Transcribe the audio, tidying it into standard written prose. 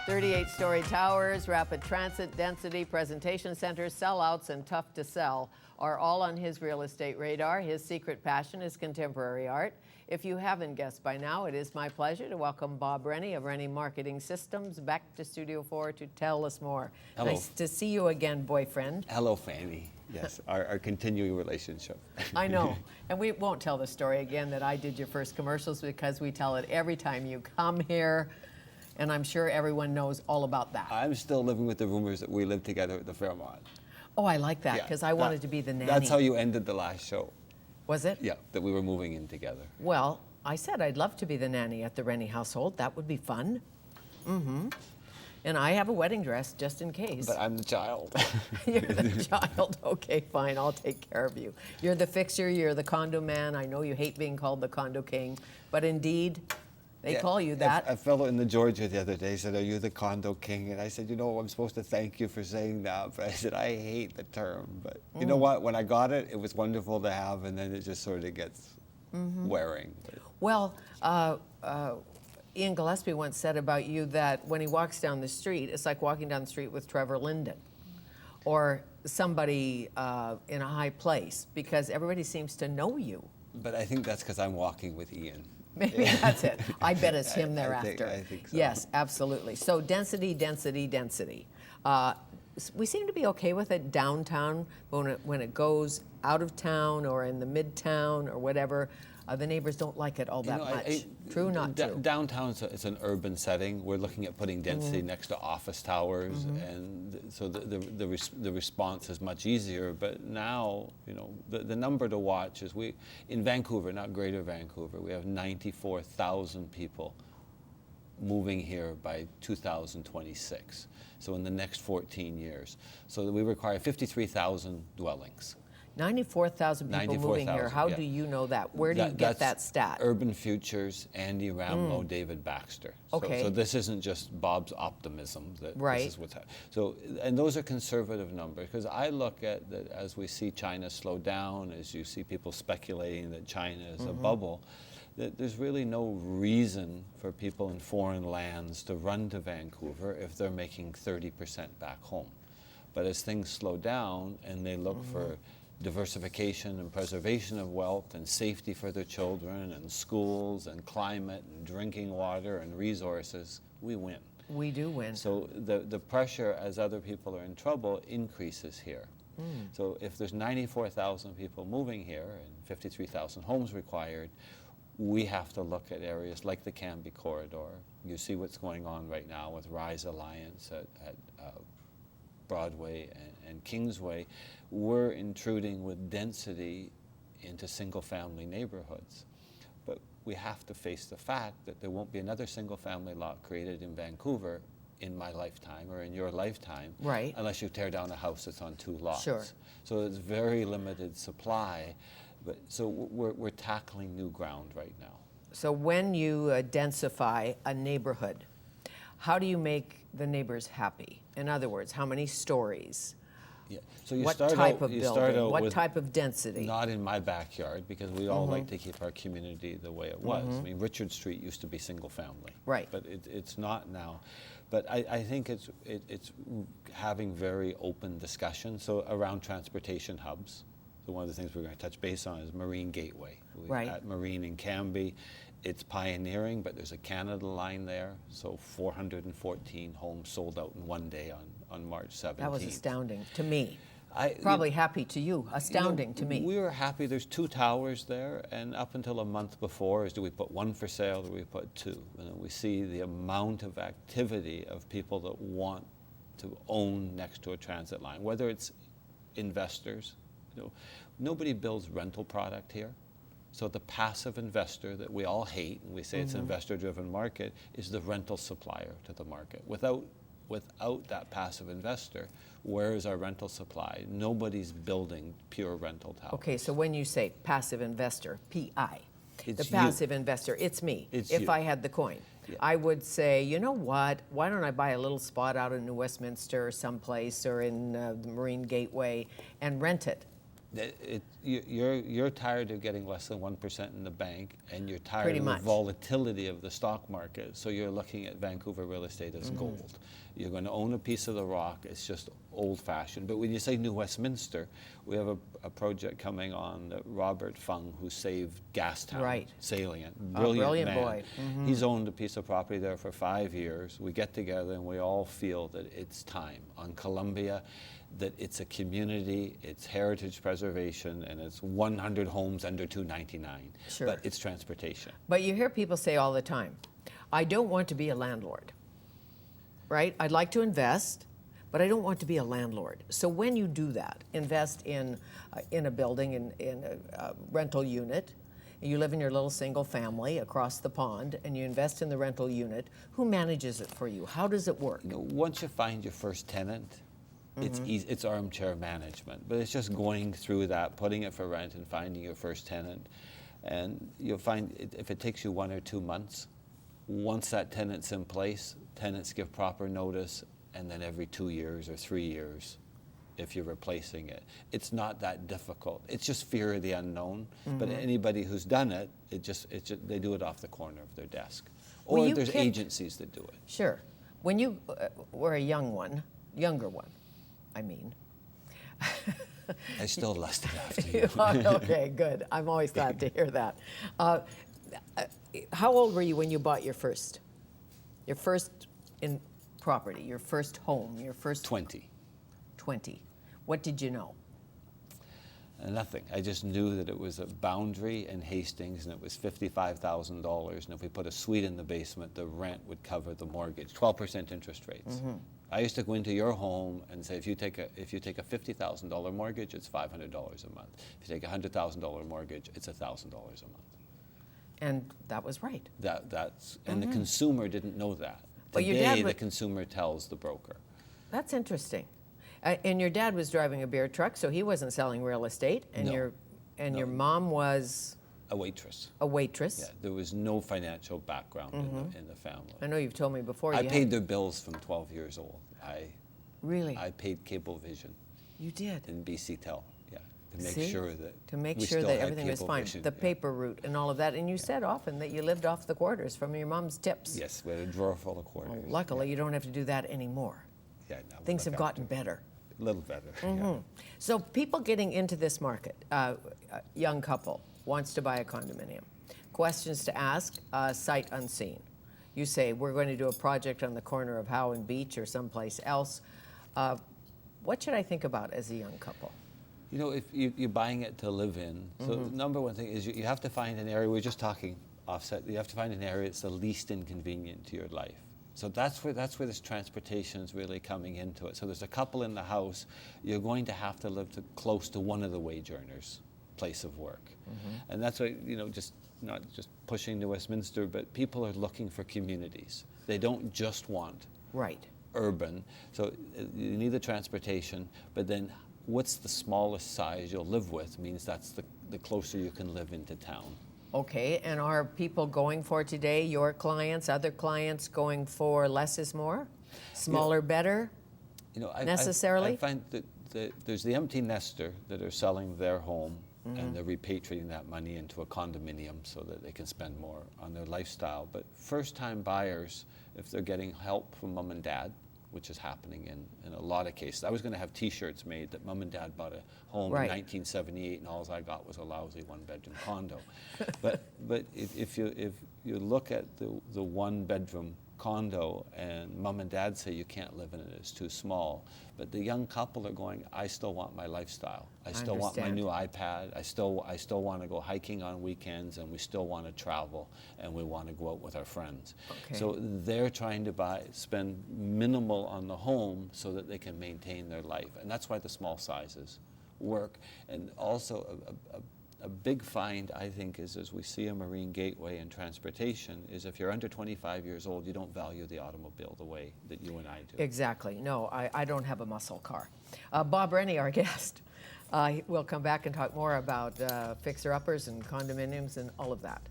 38-story towers, rapid transit density, presentation centers, sellouts, and tough to sell are all on his real estate radar. His secret passion is contemporary art. If you haven't guessed by now, it is my pleasure to welcome Bob Rennie of Rennie Marketing Systems back to Studio 4 to tell us more. Hello. Nice to see you again, boyfriend. Hello, Fanny. Yes, our continuing relationship. I know. And we won't tell the story again that I did your first commercials because we tell it every time you come here. And I'm sure everyone knows all about that. I'm still living with the rumors that we live together at the Fairmont. Oh, I like that because I wanted to be the nanny. That's how you ended the last show. Was it? Yeah, that we were moving in together. Well, I said I'd love to be the nanny at the Rennie household. That would be fun. Mm-hmm. And I have a wedding dress just in case. But I'm the child. You're the child. Okay, fine. I'll take care of you. You're the fixer. You're the condo man. I know you hate being called the condo king, but indeed, they call you that. A fellow in the Georgia the other day said, "Are you the condo king?" And I said, "You know, I'm supposed to thank you for saying that." But I said, "I hate the term." But you know what? When I got it, it was wonderful to have, and then it just sort of gets wearing. Well, Ian Gillespie once said about you that when he walks down the street, it's like walking down the street with Trevor Linden or somebody in a high place because everybody seems to know you. But I think that's because I'm walking with Ian. Maybe that's it. I bet it's him thereafter. I think so. Yes, absolutely. So density, density, density. We seem to be okay with it downtown, but when it goes out of town or in the midtown or whatever, the neighbors don't like it all that much. True, not true? Downtown is an urban setting. We're looking at putting density next to office towers, and so the response is much easier. But now, you know, the number to watch is in Vancouver, not Greater Vancouver, we have 94,000 people moving here by 2026. So in the next 14 years. So we require 53,000 dwellings. 94,000 people moving here. How do you know that? Where do you get that stat? Urban Futures, Andy Ramlow, David Baxter. Okay. So this isn't just Bob's optimism. That right. This is what's happening. So, and those are conservative numbers because I look at that as we see China slow down, as you see people speculating that China is a bubble, that there's really no reason for people in foreign lands to run to Vancouver if they're making 30% back home. But as things slow down and they look for diversification and preservation of wealth and safety for their children and schools and climate and drinking water and resources, we win. We do win. So the pressure as other people are in trouble increases here. So if there's 94,000 people moving here and 53,000 homes required, we have to look at areas like the Canby Corridor. You see what's going on right now with Rise Alliance at Broadway and Kingsway. We're intruding with density into single-family neighborhoods. But we have to face the fact that there won't be another single-family lot created in Vancouver in my lifetime or in your lifetime, right, unless you tear down a house that's on 2 lots. Sure. So it's very limited supply. But so we're tackling new ground right now. So when you densify a neighborhood, how do you make the neighbors happy? In other words, how many stories? Yeah. So you what start type out, of you building? start out What with type of density? Not in my backyard because we all like to keep our community the way it was. I mean, Richard Street used to be single family, right? But it's not now. But I think it's having very open discussion. So around transportation hubs. So one of the things we're going to touch base on is Marine Gateway. Right. At Marine in Canby, it's pioneering, but there's a Canada line there. So 414 homes sold out in one day on March 17th. That was astounding to me. Probably happy to you. Astounding to me. We were happy. There's 2 towers there, and up until a month before is do we put 1 for sale or do we put 2? And then we see the amount of activity of people that want to own next to a transit line, whether it's investors. You know, nobody builds rental product here. So the passive investor that we all hate, and we say it's an investor-driven market, is the rental supplier to the market. Without that passive investor, where is our rental supply? Nobody's building pure rental towers. Okay, so when you say passive investor, PI, it's the passive investor, it's me. If I had the coin. Yeah. I would say, you know what, why don't I buy a little spot out in New Westminster or someplace or in the Marine Gateway and rent it You're tired of getting less than 1% in the bank, and you're tired Pretty of much. the volatility of the stock market, so you're looking at Vancouver real estate as gold. You're going to own a piece of the rock. It's just old-fashioned. But when you say New Westminster, we have a project coming on that Robert Fung, who saved Gastown, Right. Salient, A brilliant brilliant man. boy. He's owned a piece of property there for 5 years. We get together and we all feel that it's time on Columbia, that it's a community, it's heritage preservation, and it's 100 homes under $299. Sure. But it's transportation. But you hear people say all the time, I don't want to be a landlord, right? I'd like to invest, but I don't want to be a landlord. So when you do that, invest in a building, in a rental unit, you live in your little single family across the pond, and you invest in the rental unit, who manages it for you? How does it work? You know, once you find your first tenant, it's easy, it's armchair management, but it's just going through that, putting it for rent and finding your first tenant. And you'll find if it takes you 1 or 2 months, once that tenant's in place, tenants give proper notice, and then every 2 years or 3 years, if you're replacing it. It's not that difficult. It's just fear of the unknown. But anybody who's done it, they do it off the corner of their desk. Or Well, you there's picked- agencies that do it. Sure. When you were a younger one, I mean. I still lusted after you. Okay, good. I'm always glad to hear that. How old were you when you bought your first in property, your first home, your first 20. 20? What did you know? Nothing. I just knew that it was a boundary in Hastings, and it was $55,000. And if we put a suite in the basement, the rent would cover the mortgage. 12% interest rates. I used to go into your home and say, if you take a $50,000 mortgage, it's $500 a month. If you take a $100,000 mortgage, it's $1,000 a month. And that was right. And the consumer didn't know that. But your Today, dad the consumer tells the broker. That's interesting. And your dad was driving a beer truck, so he wasn't selling real estate. And No. your mom was A waitress. a waitress. Yeah, there was no financial background in the family. I know you've told me before. I you paid had, their bills from 12 years old. Really? I paid Cablevision You did. and BC Tel, yeah, to make See? sure that To make we sure still that had everything was fine. Cablevision, The yeah. paper route and all of that. And you said often that you lived off the quarters from your mom's tips. Yes, we had a drawer full of quarters. Well, luckily, you don't have to do that anymore. Yeah, now we Things look have gotten after it. better. A little better. Yeah. So people getting into this market, a young couple wants to buy a condominium. Questions to ask, sight unseen. You say, we're going to do a project on the corner of Howe and Beach or someplace else. What should I think about as a young couple? You know, if you're buying it to live in, so the number one thing is you have to find an area, we're just talking offset, you have to find an area that's the least inconvenient to your life. So that's where this transportation is really coming into it. So there's a couple in the house, you're going to have to live close to one of the wage earners' place of work. And that's why, you know, just not just pushing to Westminster, but people are looking for communities. They don't just want Right. urban. So you need the transportation, but then what's the smallest size you'll live with means that's the closer you can live into town. Okay, and are people going for today, your clients, other clients, going for less is more? Smaller, better? You know, Necessarily? I find that there's the empty nester that are selling their home and they're repatriating that money into a condominium so that they can spend more on their lifestyle. But first-time buyers, if they're getting help from mom and dad, which is happening in a lot of cases. I was going to have T-shirts made that mom and dad bought a home Right. in 1978, and all I got was a lousy one-bedroom condo. but if you look at the one-bedroom condo, and mom and dad say you can't live in it, it's too small. But the young couple are going, I still want my lifestyle. I still want my understand. new iPad. I still want to go hiking on weekends, and we still want to travel, and we want to go out with our friends. Okay. So they're trying to spend minimal on the home so that they can maintain their life. And that's why the small sizes work. And also a big find, I think, is as we see a Marine Gateway and transportation, is if you're under 25 years old, you don't value the automobile the way that you and I do. Exactly. No, I don't have a muscle car. Bob Rennie, our guest, we'll come back and talk more about fixer-uppers and condominiums and all of that.